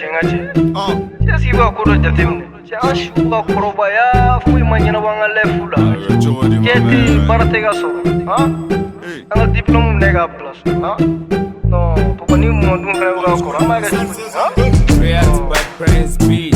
chengache si ba ko do jatim ja shu ba koroba ya fui manyana wanga lefula jeti barate ga so anga diploma nega plus no to pani mo dun kra ga ko rama ga Created by Prince Beat.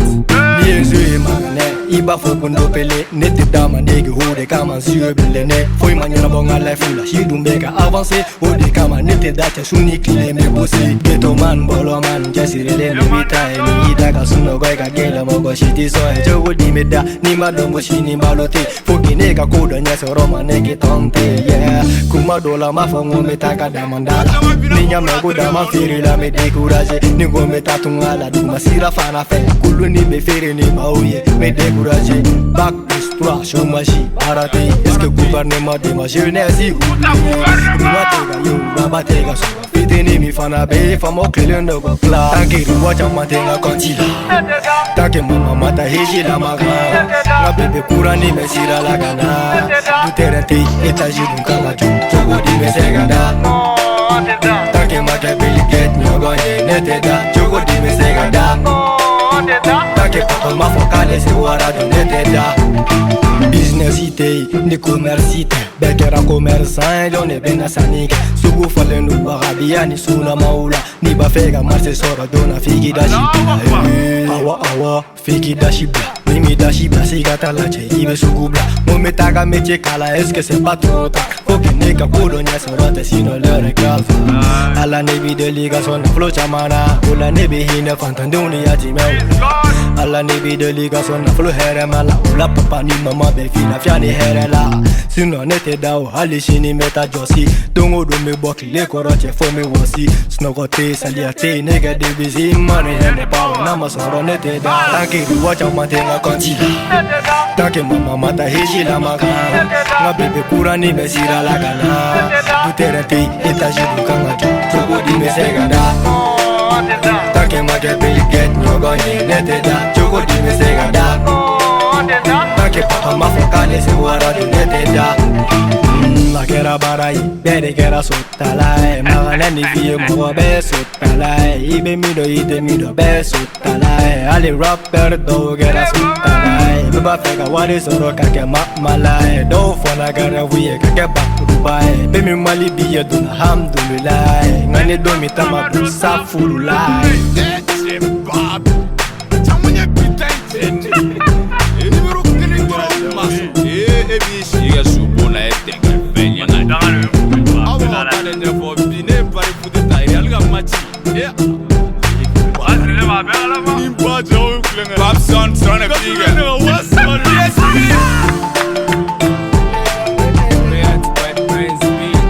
Nienzue magane iba fo kundo pele nete dama nege hode kama sur belene foi manyana bonga life la shi dumbeka avancer hode kama nete data suni kile me bosi geto man bolo man jasirele me bita ni ita ka suno go ka gela mo go shiti so e jogo di meda ni ma do mo shi ni malote fo kine ka ko do nya so roma nege tonte yeah kuma dola ma fo mo meta ka damandala ni nya me go dama firi la me décourager ni go meta tungala du masira fana fe kulu ni be fere ni maouye me décourager bac histoire chômage arrêté est-ce que gouvernement de ma jeunesse y matega yo rabatega so fitini mi fana be famo kelendo go kla tanki wacha matenga kontila take mama mata heji la maga na bebe kurani me sira la gana du terete etaji dun kala jogo di me seganda take mata be get nyogo nete da jogo di me seganda take papa ma focale se wara do nete da business ite ni commerce ite bekera commerçant lo ne bena sanike sugu falenu barabia ni suna maula ni bafega marse sora dona figi dashi awa figi dashi bla mimi dashi bla sigata la che ibe sugu bla mo metaga meche kala est-ce que c'est pas trop tard faut que ne ka kodo nya sorate sino le regal ala nebi de liga son flow chamana ola nebi hina fantandoni ya jimel ala nebi de liga son flow here mala ola papa ni mama be fina fiani here la sino nete dao ali shini meta josi dongo do me bokli le koroche fo me wosi snogote saliate nega de busy money ne pa na masoro nete da tanki wacha matenga kontila tanki mama mata heji la maga na bebe kurani me sira la kana du terete etaji du kanga jogo di me seganda tanki mage be get nyogo nete da jogo di me seganda tanki papa ma focale se wara du nete da la kera barai bere kera sotalai magana ni vie mo be sotalai ibe mi do ite mi do be sotalai ali rapper do kera sotalai baba fega wari soro ka ke malai do fona gara wiye ka ke ba dubai be mi mali biye dun alhamdulillah ngane do mi tama du safulai Babson, son of Created by Prince Beat.